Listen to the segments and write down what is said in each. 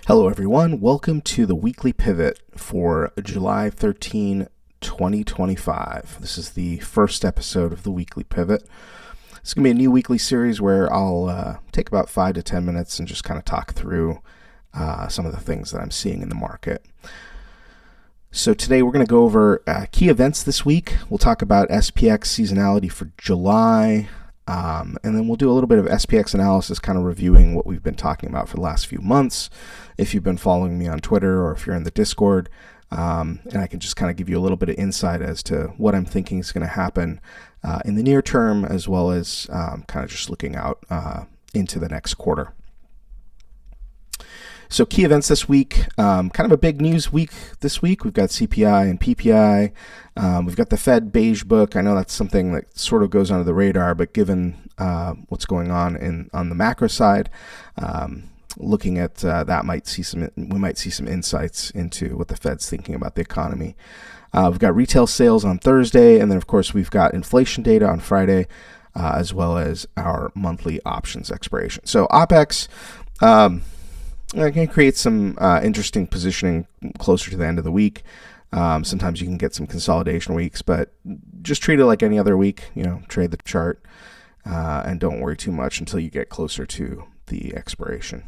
Hello everyone, welcome to the weekly pivot for July 13, 2025. This is the first episode of the weekly pivot. It's going to be a new weekly series where I'll take about 5 to 10 minutes and just kind of talk through some of the things that I'm seeing in the market. So today we're going to go over key events this week. We'll talk about SPX seasonality for July. And then we'll do a little bit of SPX analysis, kind of reviewing what we've been talking about for the last few months. If you've been following me on Twitter or if you're in the Discord, and I can just kind of give you a little bit of insight as to what I'm thinking is going to happen in the near term, as well as kind of just looking out into the next quarter. So key events this week, kind of a big news week this week. We've got CPI and PPI. We've got the Fed beige book. I know that's something that sort of goes under the radar, but given what's going on the macro side, looking at that we might see some insights into what the Fed's thinking about the economy. We've got retail sales on Thursday, and then of course we've got inflation data on Friday, as well as our monthly options expiration. So OPEX. I can create some interesting positioning closer to the end of the week. Sometimes you can get some consolidation weeks, but just treat it like any other week. Trade the chart and don't worry too much until you get closer to the expiration.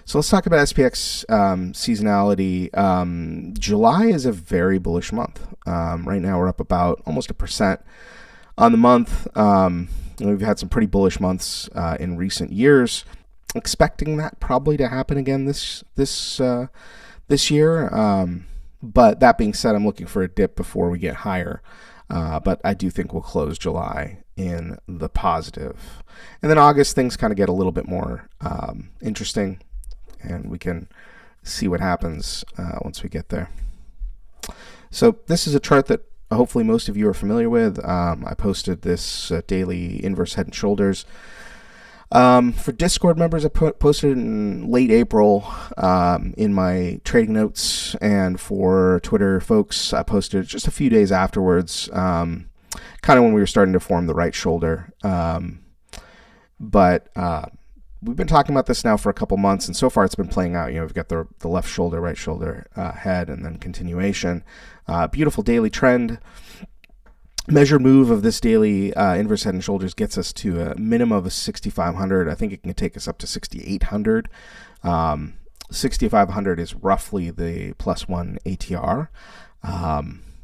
So let's talk about SPX seasonality. July is a very bullish month. Right now we're up about almost 1% on the month. We've had some pretty bullish months in recent years. Expecting that probably to happen again this year. But that being said, I'm looking for a dip before we get higher. But I do think we'll close July in the positive. And then August, things kind of get a little bit more interesting, and we can see what happens once we get there. So this is a chart that hopefully most of you are familiar with. I posted this daily inverse head and shoulders. For Discord members, I posted it in late April in my trading notes, and for Twitter folks, I posted it just a few days afterwards, kind of when we were starting to form the right shoulder. But we've been talking about this now for a couple months, and so far it's been playing out. We've got the left shoulder, right shoulder, head, and then continuation. Beautiful daily trend. Measured move of this daily inverse head and shoulders gets us to a minimum of 6,500. I think it can take us up to 6,800. 6,500 is roughly the +1 ATR.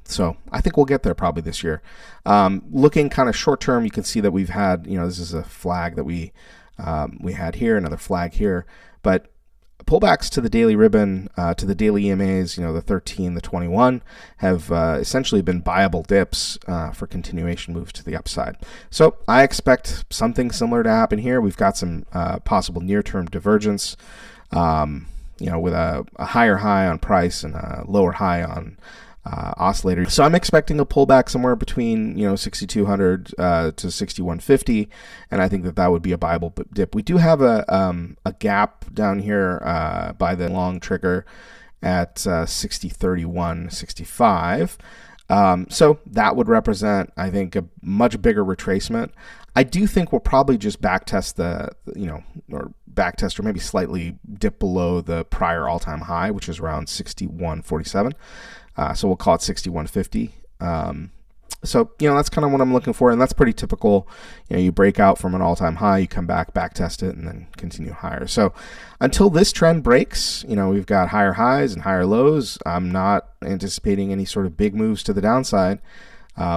So I think we'll get there probably this year. Looking kind of short term, you can see that we've had, this is a flag that we had here, another flag here, but pullbacks to the daily ribbon, to the daily EMAs, the 13, the 21, have essentially been buyable dips for continuation moves to the upside. So I expect something similar to happen here. We've got some possible near-term divergence, with a higher high on price and a lower high on oscillator. So I'm expecting a pullback somewhere between 6,200 to 6,150, and I think that would be a buyable dip. We do have a gap down here by the long trigger at 60.31, 65. So that would represent, I think, a much bigger retracement. I do think we'll probably just backtest or maybe slightly dip below the prior all-time high, which is around 61.47. So we'll call it 61.50. So, that's kind of what I'm looking for, and that's pretty typical. You break out from an all-time high, you come back test it, and then continue higher. So until this trend breaks, we've got higher highs and higher lows. I'm not anticipating any sort of big moves to the downside.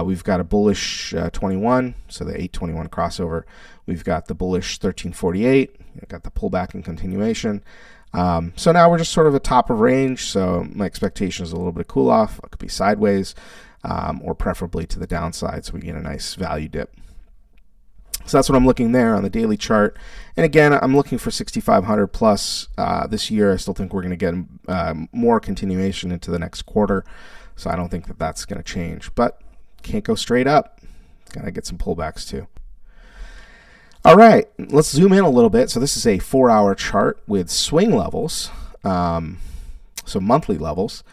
We've got a bullish 21, so the 821 crossover. We've got the bullish 1348. We've got the pullback and continuation. So now we're just sort of at top of range, so my expectation is a little bit of cool off. It could be sideways, or preferably to the downside, so we get a nice value dip. So that's what I'm looking there on the daily chart. And again, I'm looking for 6,500 plus this year. I still think we're going to get more continuation into the next quarter, so I don't think that that's going to change. But can't go straight up. Got to get some pullbacks too. All right, let's zoom in a little bit. So this is a 4-hour chart with swing levels, so monthly levels.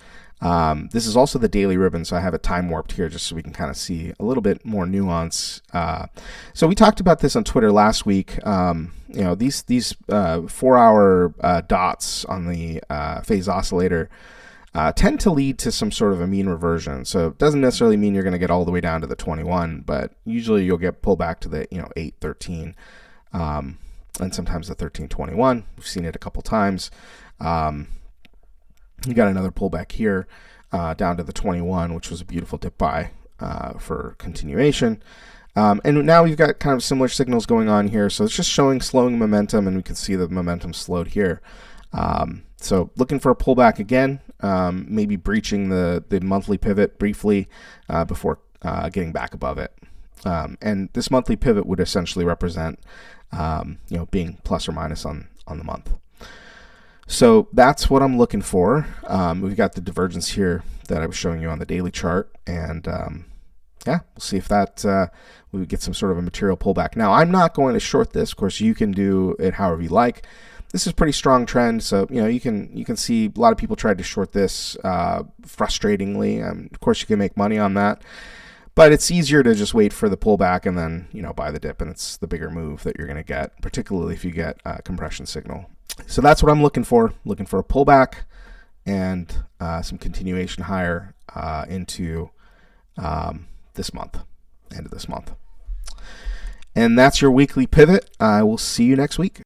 This is also the daily ribbon, so I have it time warped here just so we can kind of see a little bit more nuance. So we talked about this on Twitter last week. These 4-hour dots on the phase oscillator tend to lead to some sort of a mean reversion. So it doesn't necessarily mean you're going to get all the way down to the 21, but usually you'll get pulled back to the 813, and sometimes the 1321. We've seen it a couple times. You got another pullback here down to the 21, which was a beautiful dip buy for continuation. And now we've got kind of similar signals going on here. So it's just showing slowing momentum, and we can see the momentum slowed here. So looking for a pullback again, maybe breaching the monthly pivot briefly before getting back above it. And this monthly pivot would essentially represent being plus or minus on the month. So that's what I'm looking for. We've got the divergence here that I was showing you on the daily chart, and we'll see if that we get some sort of a material pullback. Now, I'm not going to short this. Of course, you can do it however you like. This is a pretty strong trend, so you can see a lot of people tried to short this frustratingly. Of course, you can make money on that, but it's easier to just wait for the pullback and then buy the dip, and it's the bigger move that you're going to get, particularly if you get a compression signal. So that's what I'm looking for. Looking for a pullback and some continuation higher into this month, end of this month. And that's your weekly pivot. I will see you next week.